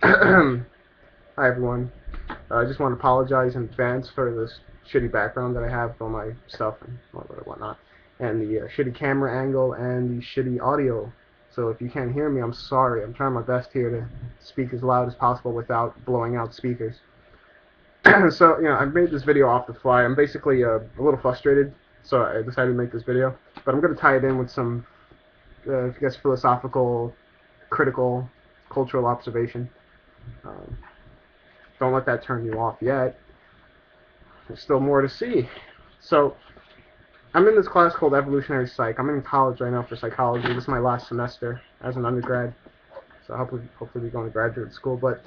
Hi everyone. I just want to apologize in advance for this shitty background that I have for my stuff and whatnot, and the shitty camera angle and the shitty audio. So if you can't hear me, I'm sorry. I'm trying my best here to speak as loud as possible without blowing out speakers. So I made this video off the fly. I'm basically a little frustrated, so I decided to make this video. But I'm gonna tie it in with some, I guess, philosophical, critical, cultural observation. Um, don't let that turn you off yet. There's still more to see. So, I'm in this class called Evolutionary Psych. I'm in college right now for psychology. This is my last semester as an undergrad. So hopefully we go to graduate school. But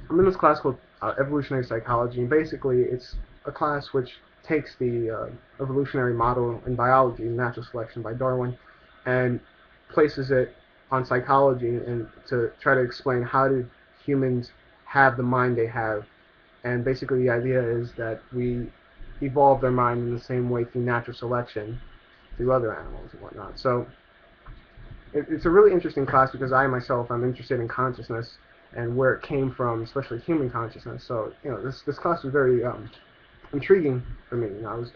I'm in this class called Evolutionary Psychology, and basically it's a class which takes the evolutionary model in biology, natural selection by Darwin, and places it on psychology and to try to explain how did humans have the mind they have. And basically the idea is that we evolve their mind in the same way through natural selection through other animals and whatnot. So it's a really interesting class because I myself am interested in consciousness and where it came from, especially human consciousness. So this class was very intriguing for me. I was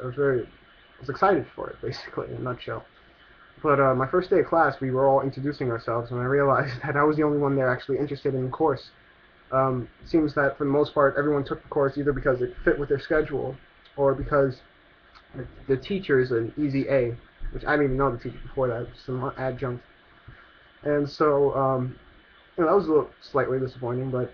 excited for it, basically, in a nutshell. But my first day of class, we were all introducing ourselves, and I realized that I was the only one there actually interested in the course. It seems that for the most part, everyone took the course either because it fit with their schedule or because the teacher is an easy A, which I didn't even know the teacher before that, some adjunct. And so, that was a little slightly disappointing, but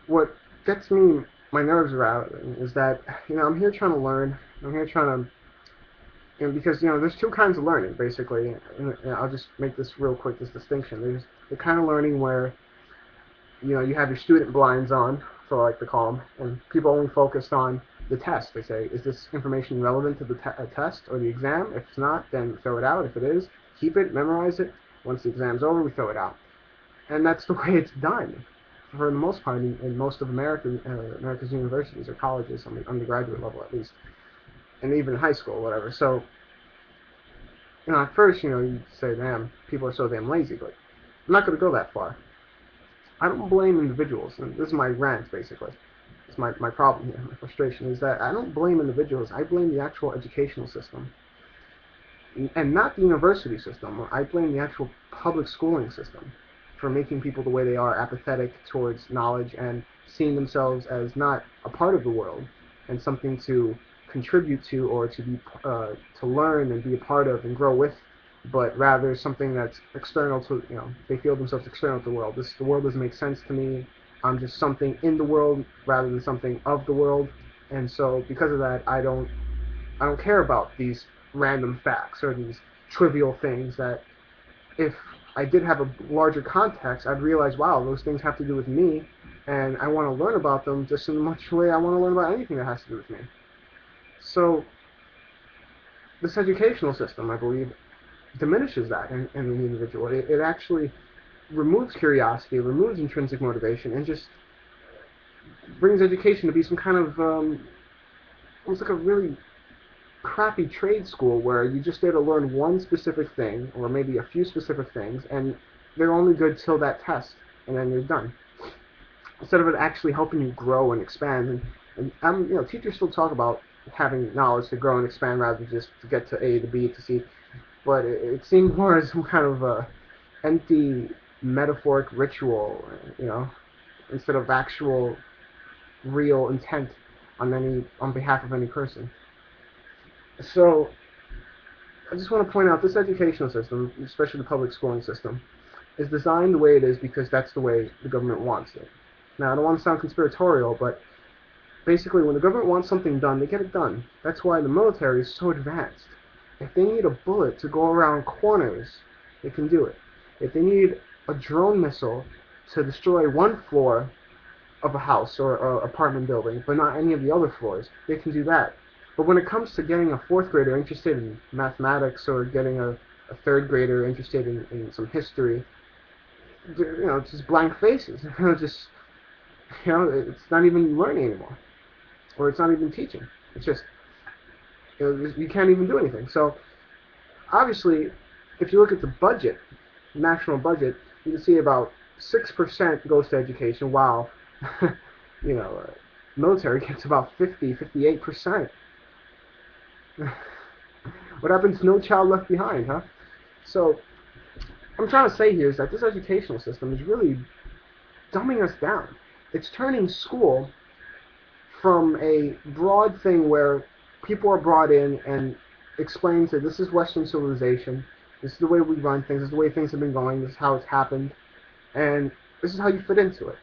what gets me my nerves around is that, I'm here trying to learn. I'm here trying to, because, there's two kinds of learning, basically. And I'll just make this real quick, this distinction. There's the kind of learning where you have your student blinds on, so I like to call them, and people only focused on the test. They say, is this information relevant to the test or the exam? If it's not, then throw it out. If it is, keep it, memorize it. Once the exam's over, we throw it out. And that's the way it's done, for the most part, in most of America's universities or colleges, on the undergraduate level at least, and even high school, whatever. So, at first, you say, damn, people are so damn lazy, but I'm not going to go that far. I don't blame individuals, and this is my rant, basically. It's my problem here, my frustration, is that I don't blame individuals, I blame the actual educational system. And not the university system, I blame the actual public schooling system for making people the way they are, apathetic towards knowledge and seeing themselves as not a part of the world and something to contribute to or to learn and be a part of and grow with, but rather something that's external to, they feel themselves external to the world. The world doesn't make sense to me. I'm just something in the world rather than something of the world. And so because of that, I don't care about these random facts or these trivial things that if I did have a larger context, I'd realize, wow, those things have to do with me, and I want to learn about them just in the much way I want to learn about anything that has to do with me. So this educational system, I believe, diminishes that in the individual. It actually removes curiosity, removes intrinsic motivation, and just brings education to be some kind of almost like a really crappy trade school where you just there to learn one specific thing or maybe a few specific things, and they're only good till that test, and then you're done. Instead of it actually helping you grow and expand, and teachers still talk about having knowledge to grow and expand rather than just to get to A to B to C, but it seemed more as some kind of empty metaphoric ritual, instead of actual real intent on behalf of any person. So I just want to point out this educational system, especially the public schooling system, is designed the way it is because that's the way the government wants it. Now, I don't want to sound conspiratorial, but basically when the government wants something done, they get it done. That's why the military is so advanced. If they need a bullet to go around corners, they can do it. If they need a drone missile to destroy one floor of a house or an apartment building, but not any of the other floors, they can do that. But when it comes to getting a fourth grader interested in mathematics or getting a third grader interested in some history, it's just blank faces. It's not even learning anymore, or it's not even teaching. It's just, you can't even do anything. So obviously, if you look at the budget, national budget, you can see about 6% goes to education, while you know, military gets about 58%. What happens to No Child Left Behind, huh? So, what I'm trying to say here is that this educational system is really dumbing us down. It's turning school from a broad thing where people are brought in and explained that this is Western civilization, this is the way we run things, this is the way things have been going, this is how it's happened, and this is how you fit into it,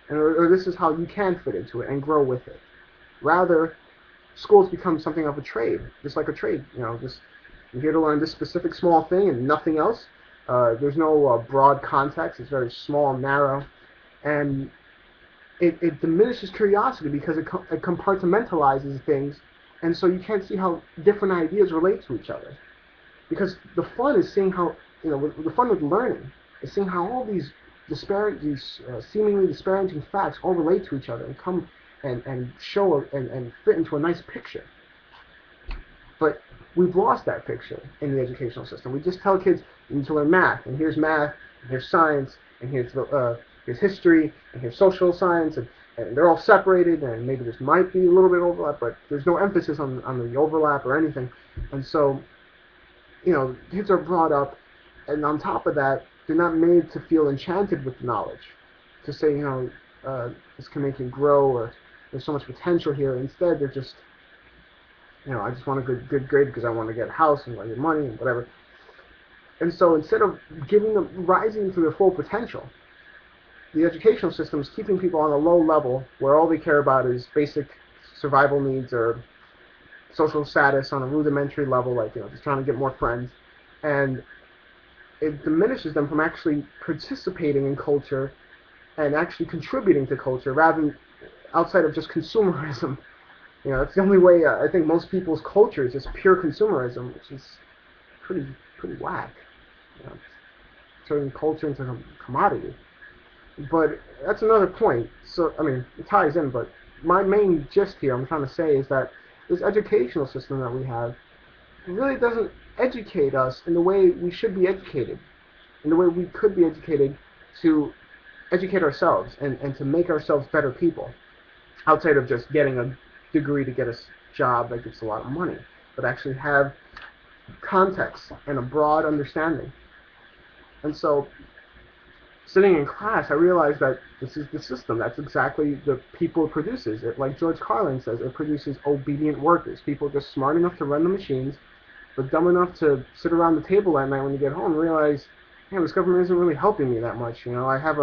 or this is how you can fit into it and grow with it. Rather, schools become something of a trade, just like a trade. Just you're here to learn this specific small thing and nothing else. There's no broad context. It's very small and narrow, and it diminishes curiosity because it compartmentalizes things, and so you can't see how different ideas relate to each other. Because the fun is seeing how, the fun with learning is seeing how all these seemingly disparaging facts all relate to each other and come and show and fit into a nice picture. But we've lost that picture in the educational system. We just tell kids you need to learn math, and here's science, and here's history, and here's social science, and they're all separated, and maybe there might be a little bit of overlap, but there's no emphasis on the overlap or anything. And so, kids are brought up, and on top of that, they're not made to feel enchanted with knowledge, to say, this can make you grow, or there's so much potential here. Instead, they're just, I just want a good grade because I want to get a house and I get money and whatever. And so instead of rising to their full potential, the educational system is keeping people on a low level where all they care about is basic survival needs or social status on a rudimentary level, like, just trying to get more friends. And it diminishes them from actually participating in culture and actually contributing to culture, rather than outside of just consumerism. That's the only way. I think most people's culture is just pure consumerism, which is pretty whack. Turning culture into a commodity. But that's another point. So, it ties in, but my main gist here I'm trying to say is that this educational system that we have really doesn't educate us in the way we should be educated, in the way we could be educated to educate ourselves and to make ourselves better people, outside of just getting a degree to get a job that gets a lot of money, but actually have context and a broad understanding. And so, sitting in class, I realized that this is the system. That's exactly the people it produces. Like George Carlin says, it produces obedient workers. People just smart enough to run the machines, but dumb enough to sit around the table at night when you get home and realize, this government isn't really helping me that much. I have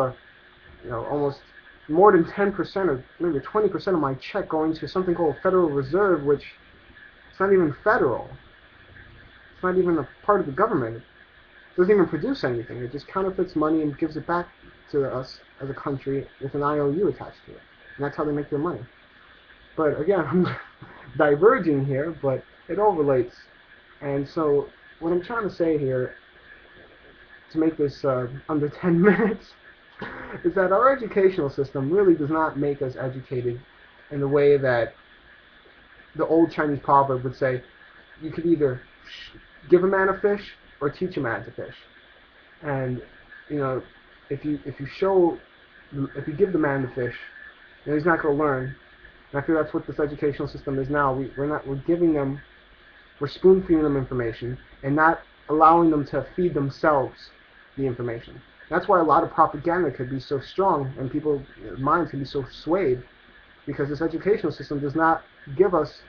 almost more than 10% or maybe 20% of my check going to something called Federal Reserve, which it's not even federal. It's not even a part of the government. It doesn't even produce anything. It just counterfeits money and gives it back to us as a country with an IOU attached to it. And that's how they make their money. But again, I'm diverging here, but it all relates. And so what I'm trying to say here, to make this under 10 minutes, is that our educational system really does not make us educated in the way that the old Chinese proverb would say, you could either give a man a fish or teach a man to fish. And if you give the man the fish, he's not going to learn. And I feel that's what this educational system is now. We're spoon feeding them information and not allowing them to feed themselves the information. That's why a lot of propaganda could be so strong and people's minds can be so swayed, because this educational system does not give us,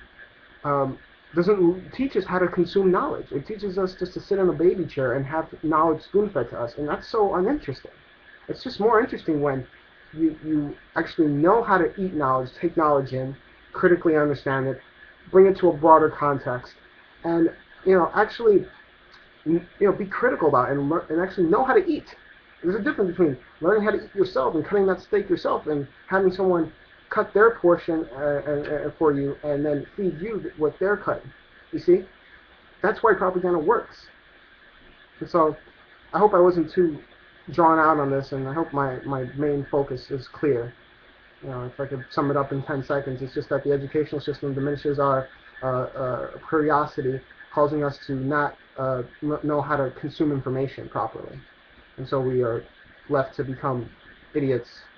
doesn't teach us how to consume knowledge. It teaches us just to sit in a baby chair and have knowledge spoon-fed to us, and that's so uninteresting. It's just more interesting when you actually know how to eat knowledge, take knowledge in, critically understand it, bring it to a broader context, and actually be critical about it and actually know how to eat. There's a difference between learning how to eat yourself and cutting that steak yourself and having someone cut their portion for you and then feed you what they're cutting. You see? That's why propaganda works. And so I hope I wasn't too drawn out on this, and I hope my main focus is clear. If I could sum it up in 10 seconds, it's just that the educational system diminishes our curiosity, causing us to not know how to consume information properly. And so we are left to become idiots